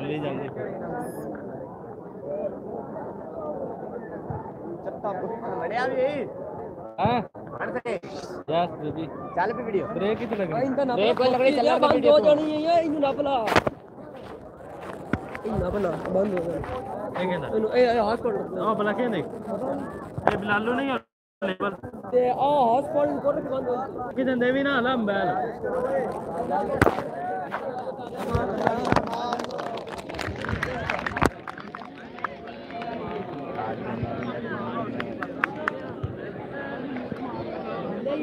ले जाएंगे बढ़िया भी हां यस बेबी चल पे वीडियो ब्रेक ही तो लग रही ब्रेक कोई लग रही चल रहा वीडियो दो जणी है इनु ना भला इनु भला बंद हो गया ठीक है ना ए हॉस्पिटल हां भला के नहीं ए बिलालू नहीं लेवल ते आ हॉस्पिटल को बंद हो किदन देवी ना लम बैल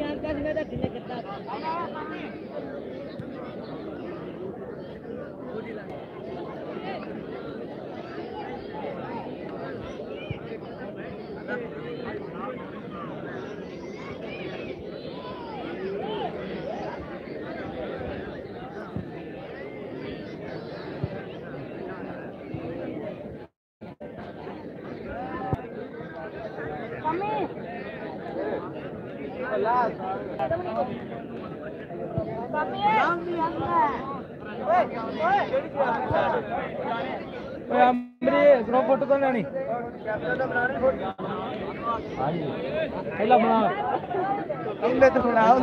यार का मेरा किने करता फोटो तो नहीं पहला बना तो बनाओ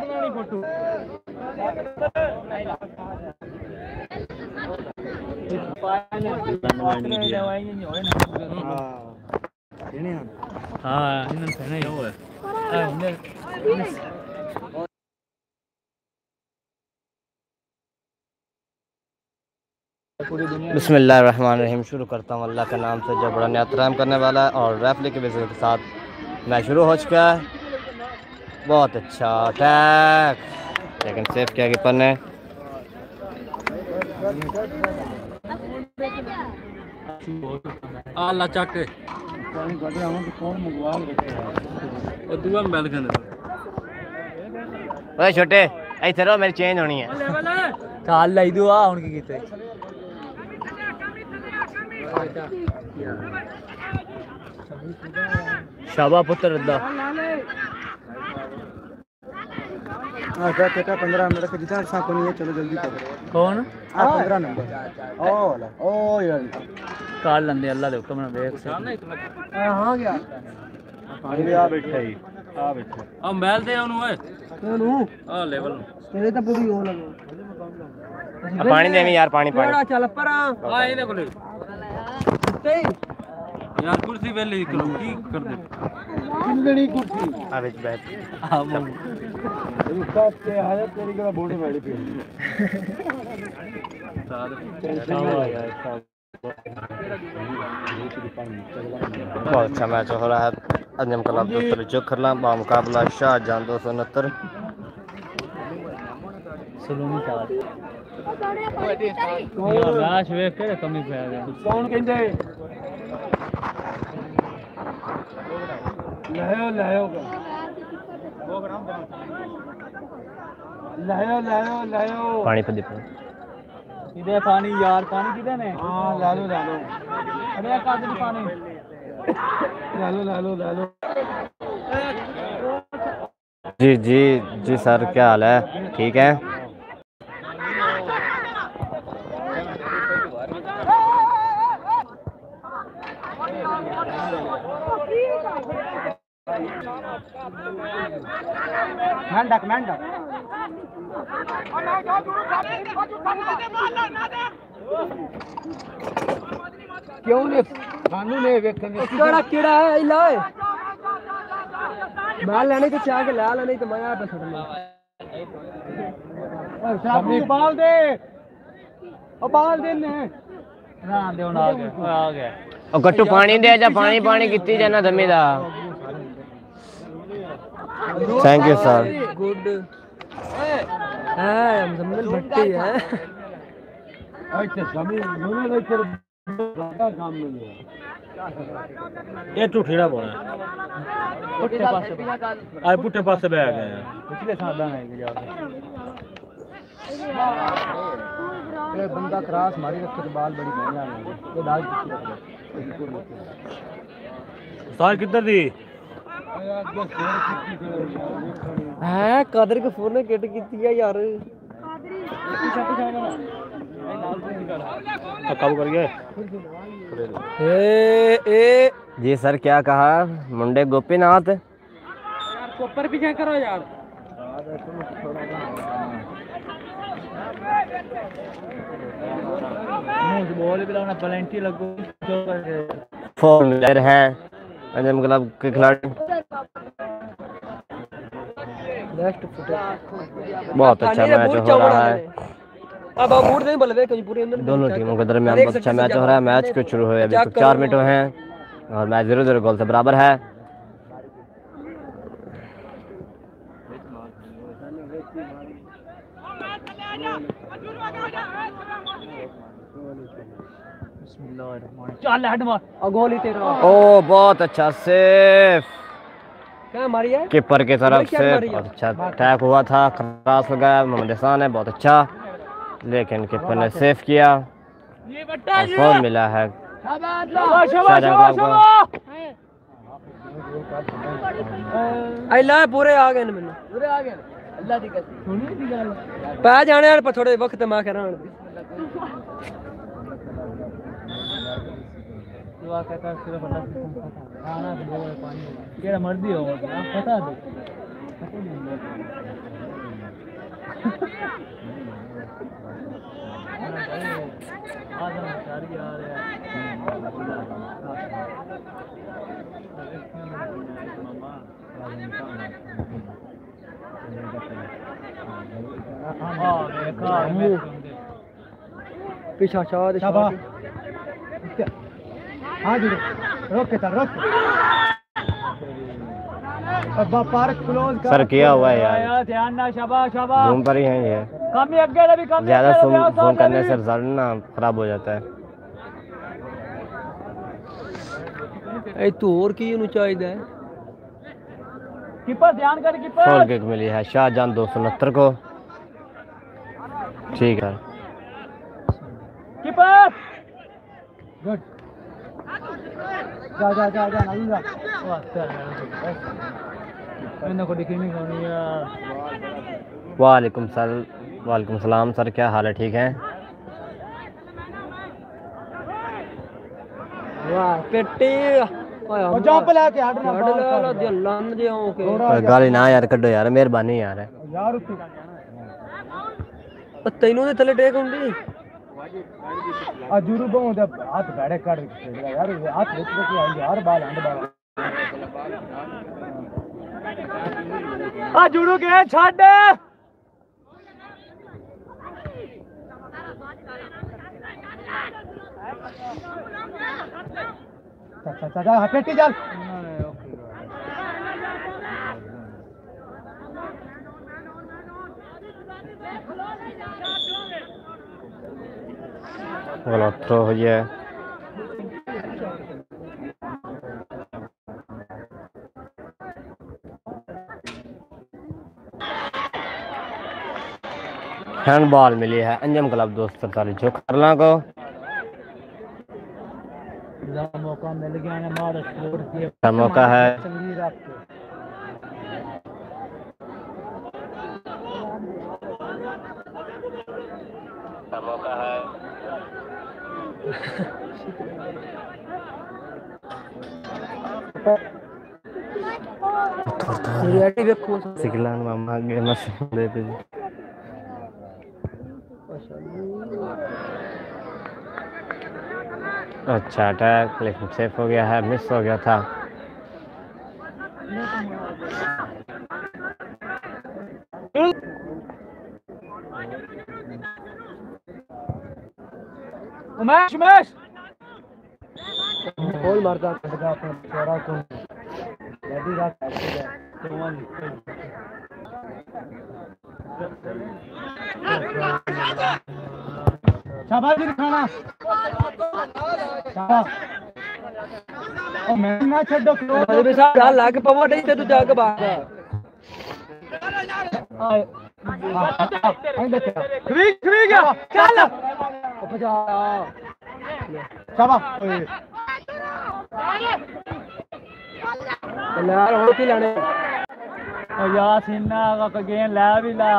बनानी फोटो हाँ इन्होंने पहना ही हुआ है बिस्मिल्लाहिर्रहमानिर्रहीम शुरू करता हूँ अल्लाह के नाम से जो बड़ा नियात करने वाला है। और रेफली के विजिट के साथ मैच शुरू हो चुका है। बहुत अच्छा अटैक लेकिन सेफ किया कीपर ने। अल्लाह चक ओए छोटे इधर रहो मेरी चेंज होनी है काल लाई दो आ हुन की कीते शाबा पुत्र रद्दा हां क्या 15 मिनट के जितना सा कोनी है। चलो जल्दी करो कौन 15 नंबर ओ वाला ओ यार काल लंदे अल्लाह दे हुक्म ने देख हां गया पानी आ बैठे ही आ बैठे आ मैल दे ओनु ओए ओनु आ लेवल तेरे तो पूरी हो लगे पानी दे यार पानी पानी चल पर आ इने बोले यार कुर्सी वेली करो की कर दे किंगड़ी कुर्सी आ विच बैठ आ सब के हालत तेरी का बोर्ड बैठी पे बहुत अच्छा मैच हो रहा है। अंजम क्लब 2 खरला मुकाबला शाहजहां 269 सलोनी चार मैच वेख के कमी पे आ गया कौन कहंदे लायो लायो लायो लायो लायो पानी पे दे इधर पानी यार पानी किधर है हां ला लो अरे कादर पानी ला लो जी जी जी सर क्या हाल है ठीक है मेंढक क्यों ने खानू ने वेखने केड़ा कीड़ा है लाए माल लेने के चाह के ला लेने तो मैं पे छड़ना सामने बाल दे ओ बाल दे ने ना दे आ गया ओ गट्टू पानी दे जा पानी कितनी जाना जमीदा थैंक यू सर गुड है मुजम्मिल भट्टी है अच्छा जमीन दोनों लेकर काम में ये टूठीड़ा बोला पुट्ठे पासे बह गए पिछले साल है ये बंदा क्रास मारी रखे तो बाल बड़ी बढ़िया है ये दाल सार किधर दी है कादर के फोन ने किट कीती है यार काबू कर गए ए जी सर क्या कहा मुंडे गोपीनाथ ऊपर पीछे करो यार बॉल भी लगना पेनल्टी लगो फोन प्लेयर हैं अंजम क्लब के खिलाड़ी बहुत अच्छा मैच हो रहा है अब बूट नहीं बोल रहे पूरे दोनों टीमों के दरमियान बहुत अच्छा मैच हो रहा है मैच को शुरू हुए अभी 4 मिनट हैं और मैच 0-0 गोल से बराबर है ओ बहुत अच्छा सेफ कीपर की तरफ से बहुत अच्छा अटैक हुआ था क्रॉस हो गया मोहम्मद हसन है बहुत अच्छा लेकिन कीपर ने सेफ किया फोन मिला है शाहजहां क्लब को पूरे आ गए पूरे आ गए अल्लाह दी कसम पै जाने पर थोड़े वक्त मैं करा दुआ कहता सिर्फ अल्लाह की कसम खाना दो पानी केड़ा मर्जी हो आप बता दो आजम सारी आ रहा पीछा शाबाश हाँ जी रोक के रोक पार्क क्लोज सर किया हुआ है यार ध्यान ना शाबाश शाबाश जूम पर ही है ये कम ही अगे भी कम ज्यादा जूम करने से रिजल्ट ना खराब हो जाता है ए तू और की चाहिए कीपर ध्यान कर कीपर गोल किक मिली है शाहजहां 269 को ठीक है कीपर गुड जा जा जा जा नहीं जा मैंने को दिखी नहीं कौन यार वालेकुम सलाम सर क्या हाल है ठीक है वाह पेटी ओ जंप पे लेके हटना जल्लान जे हो के गाली ना यार कड्डो यार मेहरबानी यार यार तैनू दे थले टेक हुंदी आ जुरू बहु दे हाथ बैठे कर यार हाथ विच के आएंगे हर बाल हंड बाल आ जुरू के छाड़ चाचा पेटी चल गलत थ्रो हुई है हैंडबॉल मिली है अंजम क्लब 247 जो करला को मौका मिल गया ना मार स्कोर का मौका है मौका है सिकलान मामा के मस्त देते अच्छा अटैक लेकिन सेफ हो गया है मिस हो गया था उमेश उमेश गोल मारता है अपना चौरा को यदि रात शाबाश खाना ओ मैं ना छोड़ो अरे बे साहब डाल लाके पवा नहीं ते तू जाके भाग आ खरी खरी गया चल शाबाश यार होती लाने और यार सीना का गेम ला भी ला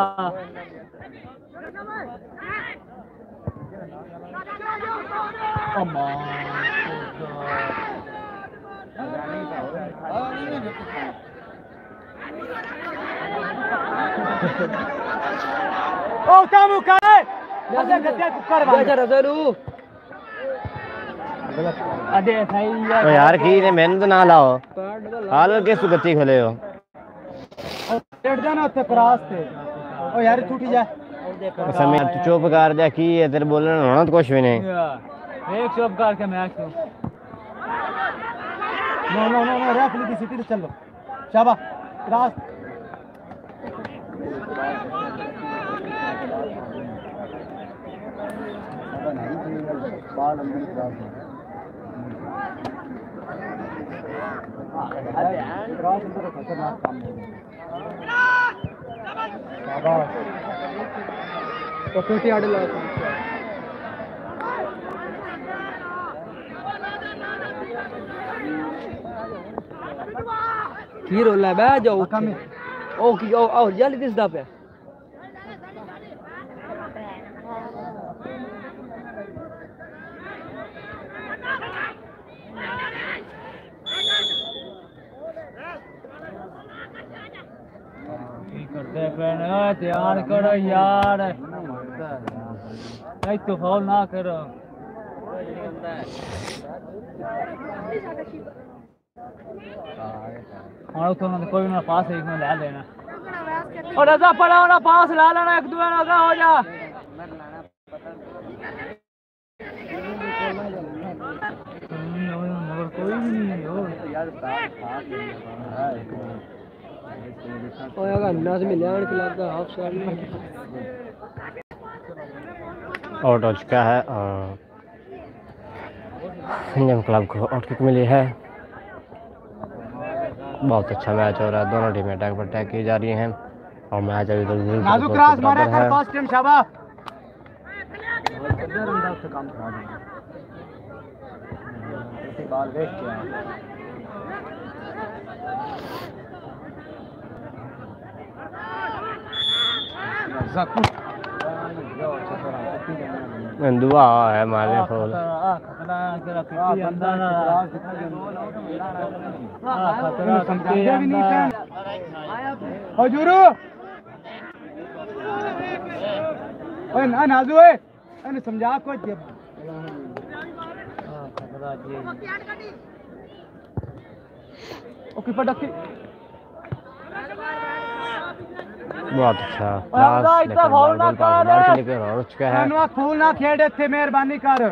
अम्मा ओ कामू का है जैसे गद्दे कुकर बांध जा रजलू अदे सही है तो यार की ने मेहनत ना लाओ हाल के सुगति खले हो बैठ जाना उत्ते क्रॉस पे ओ यार टूटी जा समय तू चुप कर दे की है तेरे बोलने होना तो कुछ भी नहीं एक चुप करके मैच को no no no no referee की सिटी से चलो शाबाश क्रॉस बाल अंदर क्रॉस क्रॉस तो खतरनाक काम है शाबाश तो पेटी आड़े ला की रोला बे जाओ ओ की ओ जल्दी दिसदा पे करते ध्यान करो यार तो फाउल ना करो और तो ना कोई ना पास एक में ले लेना और रजा पड़ा ना पास ला लेना एक दूसरे ना हो जा मगर कोई नहीं हो यार आउट हो चुका है इंडियन क्लब को आउट किक मिली है। बहुत अच्छा मैच हो रहा है, दोनों टीमें अटैक पर अटैक की जा रही हैं और मैच अभी तक नाजुक क्रॉस मारा कर फर्स्ट टीम शाबाश इधर अंदर से काम करा देंगे बॉल वेस्ट किया दुआ है मारे फूल हजूरू नाजू है समझा को ओके पटक बहुत अच्छा फूल ना खेड़े थे मेहरबानी कर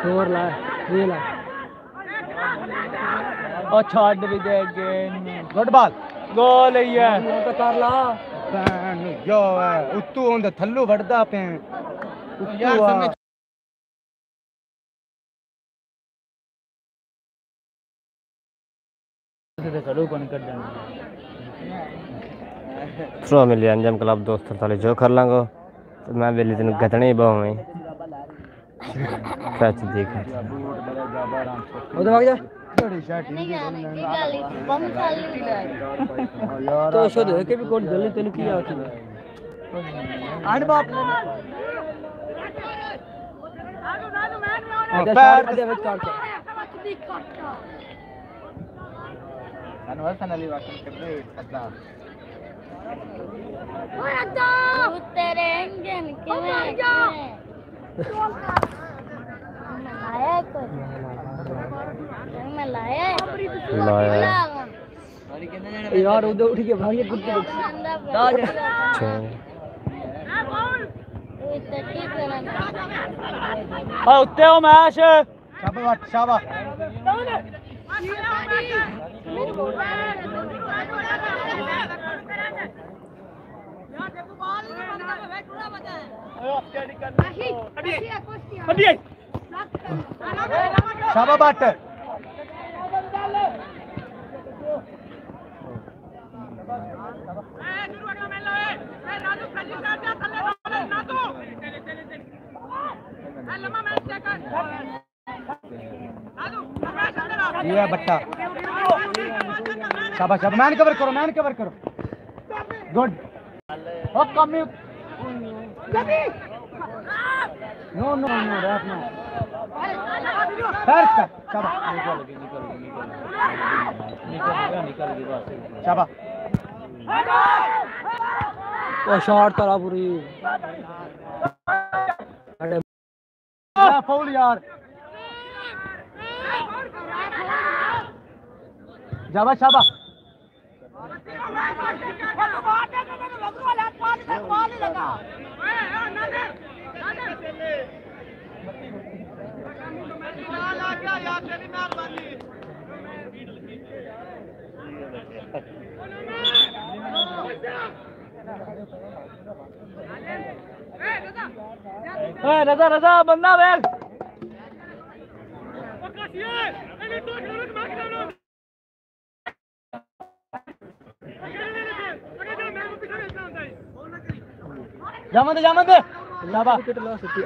और ला ये ला और छाड़ भी देंगे गुड बॉल गोल ही है तो कर ला जो है उत्तू होंदे थल्लू वड़दा पे यार सामने से करो कौन कर देना थ्रो मिली अंजम क्लब दोस्त ताले जो कर लांगो तो मैं वेली तन गतने बहु में कैच देखा उधर भाग जा तो शोध है कि भी कोई जल्दी तेन की आती है आठ बाप पैर दे विच काट अनवर सनली वाकन करते अदा ओए अदा तेरे इंजन के मैं लाया यार उधर उठ के भागे कुत्ते उत्ते हो मैच शाबाश शाबाश शाबाश बाट ये बट्टा शाबाश शाबाश मैन कवर करो गुड ओ कम नो रैप नो शाबाश शाबाश ओ शॉट तारा पूरी फाउल यार शाबाश शाबाश रजा बंदा बैग जामन दे बाबा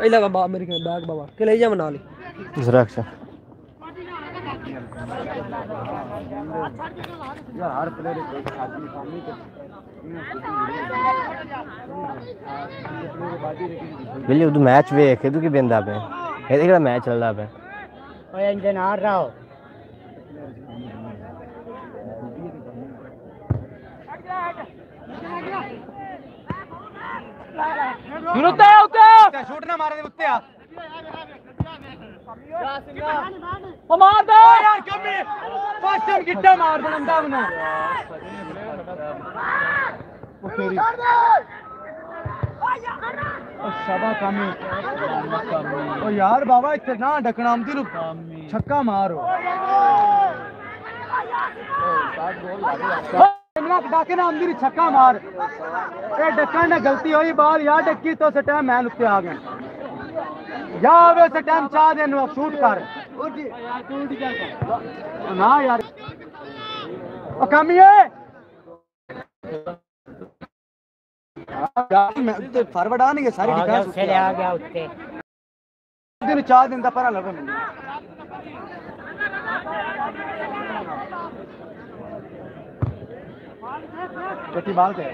आई लगा बाबा मेरे बैग बाबा के ले जा मना ली जरा अच्छा यार हर प्लेयर एक आदमी सामने के बिल्ली उधर मैच वेख तू की बेंदा पे ये देखड़ा मैच चल रहा पे ओए इंजन हार रहा हो शूट ना मारे उत्ते आ ओ मार दे यार कमी फर्स्ट टाइम गिट्टा मार दे बंदा बना ओ तेरी ओ शाबा कमी ओ यार बाबा इतना ढकना आमदी नु छक्का मारो डाके ना आमदी छक्का मार ए डक्का ने गलती हुई बाल यार डक्की तो से टाइम मैन उत्ते आ गए या वैसे टाइम चाह दे नु शूट कर ना यार ओ कमी है फॉरवर्ड आने के सारी डिफेंस से आ गया उत्ते दिन चाह दिन दा परा लगो मैंने छोटी बाल है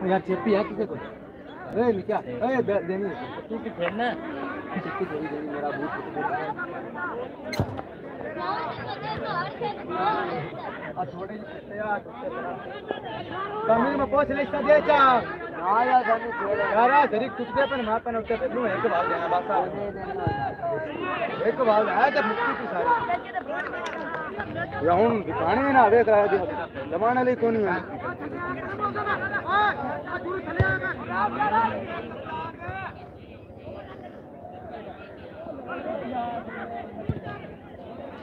यार चेपी है किसे को ए क्या ए देनी तू की खेलना चिट्टी देनी मेरा बूट आ छोड़े यार कमीर में पहुंच ले इसका दे चा हां यार जाने छोड़ यार जरी कुत्ते पे मार पे उठते पे एक बाल देना बस एक बाल है जब मुक्ति की सारी या हुन दिखाने में ना आवे करा दिया जमाना ले कोनी है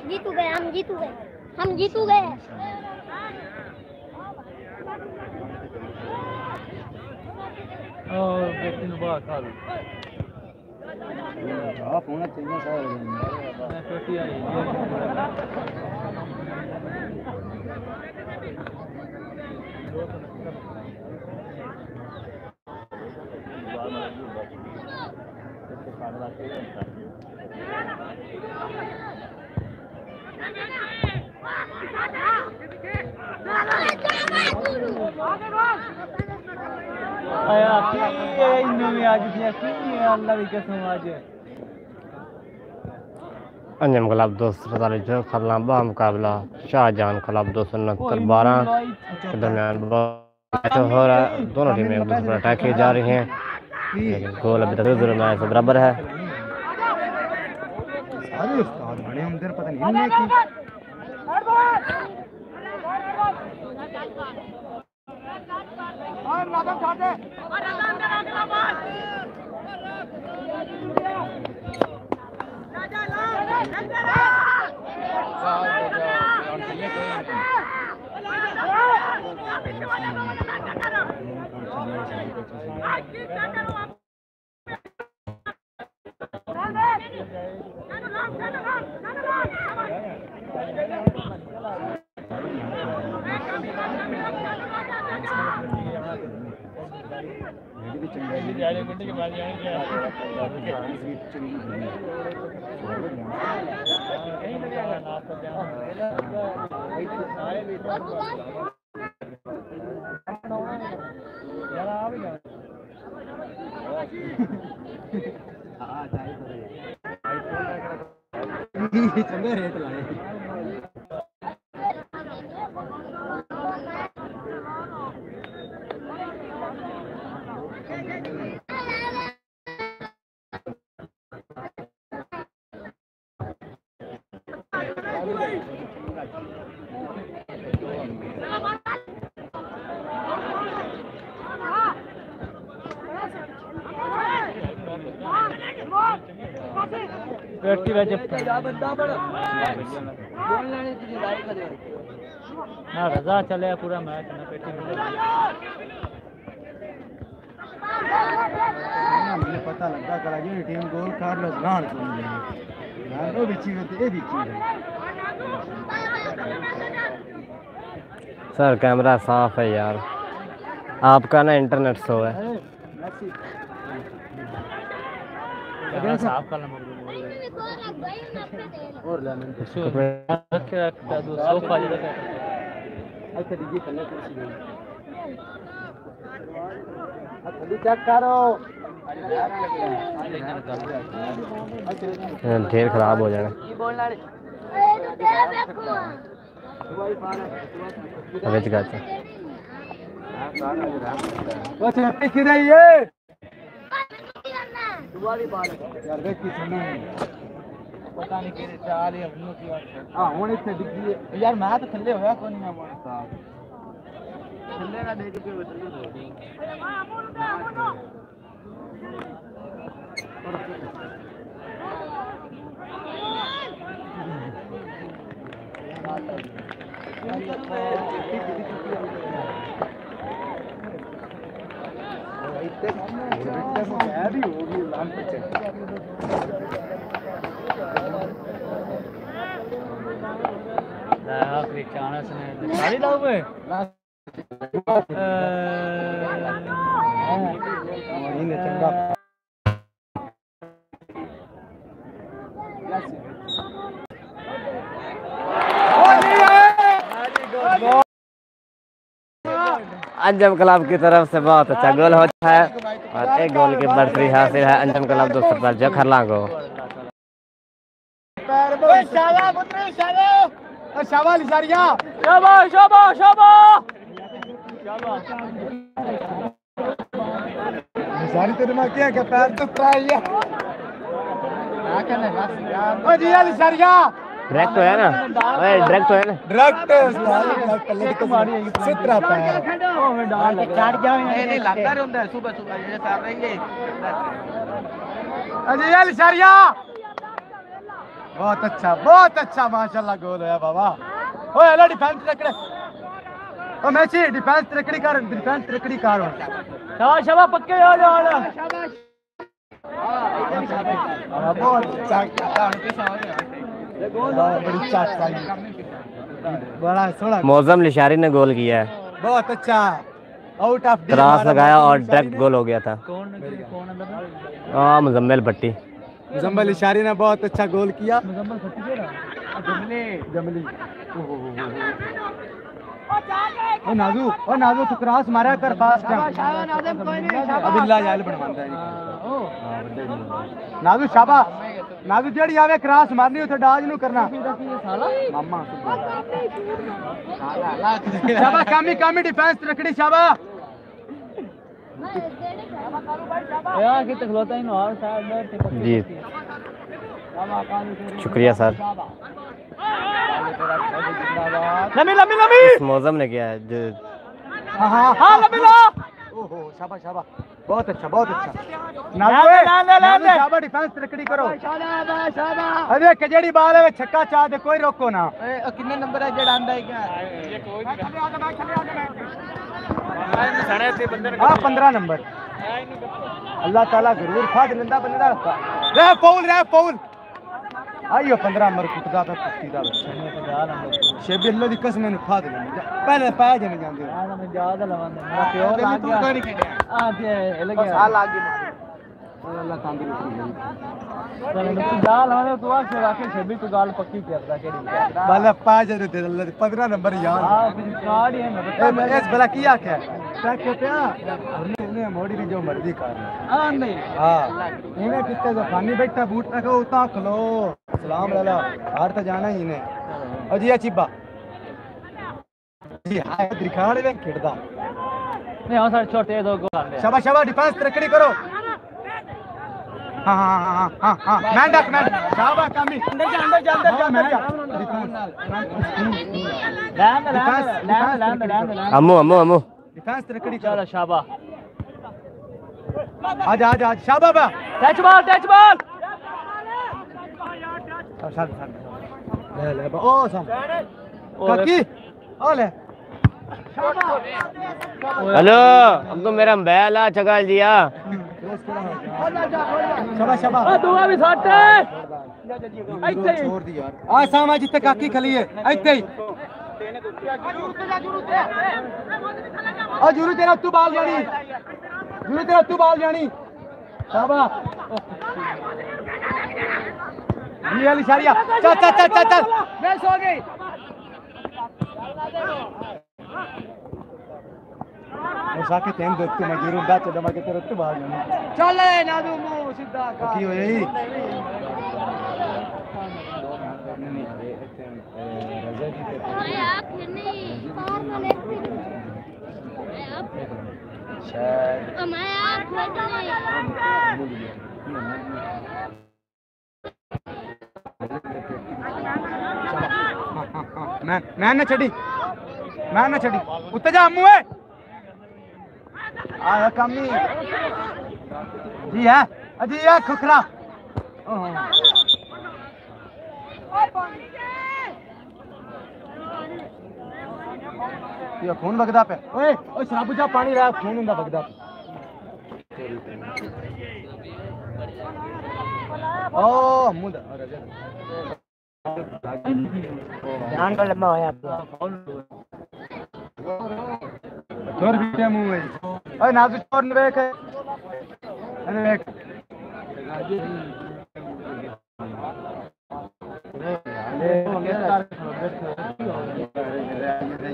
जीतू गए हम जीतू गए और बेटिन बात खा लो आप होना चाहिए सर मैं छोटी आई अंजम क्लब 247 खरलांबा मुकाबला शाहजहां क्लब 269 के दरमियान हो रहा है। दोनों टीमें एक दूसरे पर अटैक किए जा रही हैं लेकिन गोल अभी तक मैच बराबर है। चंगे रेट लाए पेटी वजह ना रजा चले पूरा मैच ना पेटी मुझे पता लगा करा जी टीम गोल कर लो गांड सुन ले यार वो भी चीज है ये भी चीज है सर कैमरा साफ है यार, आपका ना इंटरनेट स्लो है। साफ करना और लेना सोफा जगह अच्छा दीजिए पहले कुर्सी दे अच्छा चेक करो ढेर खराब हो जाएगा। अबे चिकाचा वो चेक किधर ये तुम्हारी बात यार देख की सुनो पता नहीं किधर चाल है हमने की हां हुन इतने डिग्गी यार मैं तो थल्ले होया कोई नहीं मैं साहब थल्ले ना देख के सारी लाओ में चंगा अंजम क्लब की तरफ से बहुत अच्छा गोल होता है और एक गोल की बढ़तरी हासिल है अंजम क्लब 2 पर जो खरलांगो। शाबाश लिसारिया शाबाश शाबाश शाबाश लिसारी तेरे में क्या पैर तो प्राइया क्या करना यार ओ जी लिसारिया डायरेक्ट है ना, ओए डायरेक्ट है ना, डायरेक्ट पल्ले की मारी सित्रा पैर ओ मैं डाल काट जाओ ये नहीं लगता रहता है सुबह सुबह ये कर रही है अजी लिसारिया बहुत अच्छा माशाल्लाह गोल है बाबा। ओए हेलो डिफेंस रखड़े ओ मैची डिफेंस रखड़ी कर शाबाश शाबाश पक्के आ जा शाबाश बहुत अच्छा बड़ी चाचा बड़ा सोना मौजम लिशारी ने गोल किया है, बहुत अच्छा आउट ऑफ क्रॉस लगाया और डायरेक्ट गोल हो गया था। कौन हाँ मुजम्मिल भट्टी, मुजम्मिल लिशारी ने बहुत अच्छा गोल किया। मुजम्मिल भट्टी के ना जमली ओ नाजू तू क्रॉस मारा कर फास्ट अबिल्ला जाल बनवांदा है नाजू शाबाश नाजू जेड़ी आवे क्रॉस मारनी उथे डाज नु करना मामा शाबाश कामी डिफेंस रखड़ी शाबाश यार कि तखलोता ही और साइड जी शुक्रिया सर। लमी इस मौजम ने किया है जो हाँ लमी लो शाबाश शाबाश, बहुत अच्छा बहुत अच्छा। नाज़ू शाबाश, डिफेंस तरक्की करो। अरे कजड़ी बाल है, छक्का चाह दे, कोई रोको ना। कितने नंबर है जेड़ा आंदा है क्या? हाँ 15 नंबर। अल्लाह ताला जरूर फाद लेंदा बंदा। रे फाउल आइयो 15 नंबर कुत्ता पे कुत्ती दा शेबी अल्लाह दी कसम ने फाद लेंदा पहले पाए जने जांदे मैं याद लवांदे मेरा प्यो लाग गया हां ते लग गया आ लाग गया अल्लाह तंदुरुस्ती दे चल तू जा लवांदे तू आ से वाके शेबी तू गाल पक्की करदा केड़ी बाले पाए जने दे अल्लाह 15 नंबर याद हां कार्ड है मैं इस भला की आखे क्या कहते हैं ने मोड़ी भी जो मर्जी कर हां नहीं हां इन्हें कितने जफानी बैठा बूट रखो उता खलो सलाम लाला हार तो जाना ही ने अजी चिब्बा जी हां दिखाड़े में खिड़दा नहीं हां सर छोटे दो गोल शाबाश शाबाश डिफेंस तरक्की करो हां हां हां हां मैन डक मैन शाबाश कामी अंदर जा लैंड अम्मू डिफेंस तरक्की चलो शाबाश आजा शाबाश बा टच बॉल ले ओ सम काकी ओले हेलो अब तो मेरा बैल आ चगल दिया शाबाश दुआ भी साटे ऐसे छोड़ दी यार आ सामा जिते काकी खली है ऐसे ही आ जरूर तेरा तू बाल जानी शाबाश ये वाली शारिया चल मैं सो गई ऐसा के टाइम देखते मैं जरूर दा चढ़ा के तेरे तू बाल जानी चल नादू मुंह सीधा का की होई मैं ना छड़ी उत्ते जा अम्मू है आया कमी जी है अजी है खुखरा ये खून बगदा पे ओए शराबू जा पानी रहा खून हुंदा बगदा ओ मुंडा ध्यान कर लम्बा होया छोर भी मुंह है ओए नाजू छोर ने देख अने देख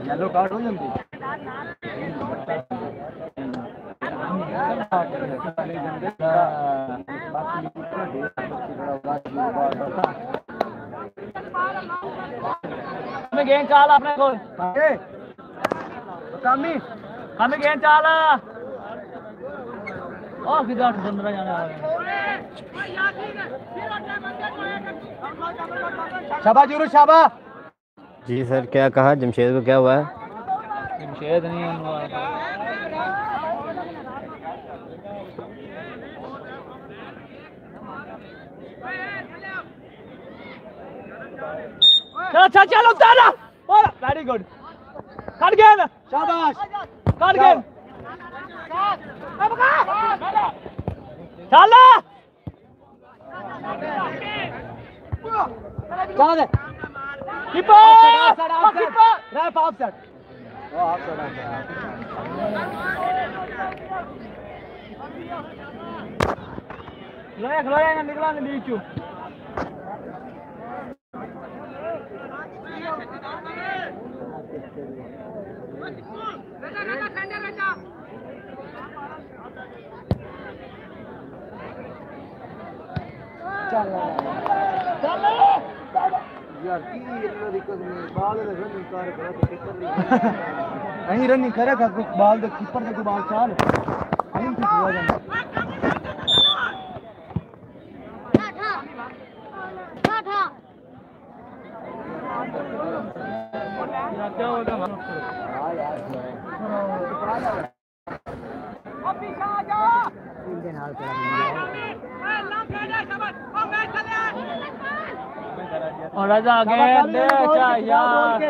येलो कार्ड हो जंदी हमें गेंद चाल अपने को कामी हमें गेंद चाल ओ किधर 15 जाना शाबाश जरूर शाबाश जी सर क्या कहा जमशेद को क्या हुआ है जमशेद नहीं हुआ चलो उतारा वेरी गुड कट गया ना शाबाश कट गया चलो चल कीपर रेफ ऑफसाइड ओ ऑफसाइड लोया निकला बीच यार की इतना दिक्कत नहीं बाल दे रनिंग कर तो कीपर नहीं रनिंग करेगा बाल दे कीपर दे बाल चाल नहीं ठीक हो जाएगा क्या होगा और राजा आगे दे अच्छा यार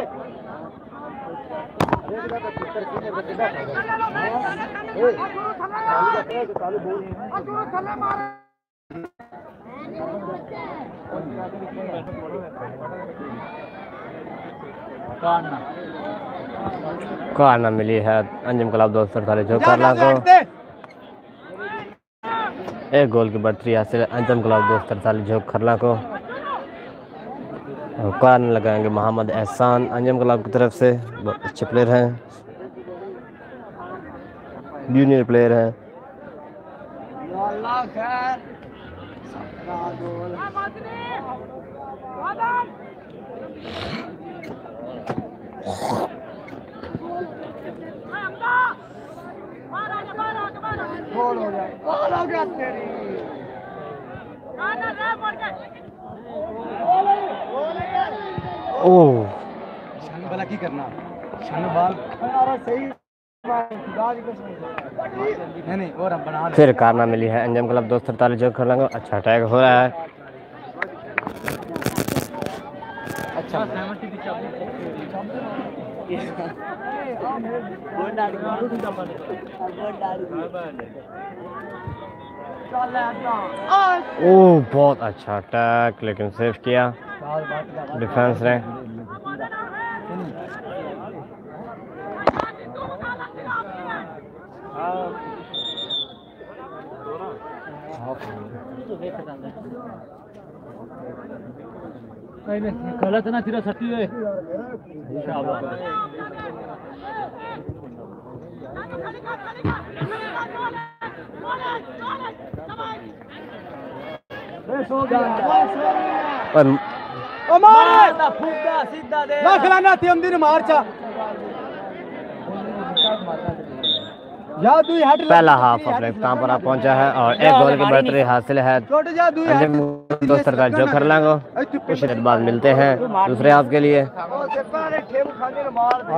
कॉर्नर मिली है अंजुम क्लब दोस्त 47 जो करला को। एक गोल की बढ़तरी हासिल अंजुम क्लब दोस्त 43 जो करला को। कॉर्नर लगाएंगे मोहम्मद एहसान अंजुम क्लब की तरफ से। बहुत अच्छे प्लेयर हैं, जूनियर प्लेयर हैं। ओह भला की करना बाल सही नहीं और हम बना फिर कारना मिली है अंजुम क्लब दोस्त 47 जो कर लेंगे। अच्छा अटैक हो रहा है। अच्छा ओह बहुत अच्छा अटैक लेकिन सेव किया डिफेंस ने। गलत ना तेरा सट्टी है शाबाश और मारना फूटा सीधा दे ना खिलाना थी हम दिन मारचा पहला हाफ अपने इख्तिताम पर पहुंचा है और एक गोल की बढ़तरी हासिल है अंजुम दोस्त 47 जो कर लेंगे। कुछ देर बाद मिलते हैं दूसरे हाफ के लिए।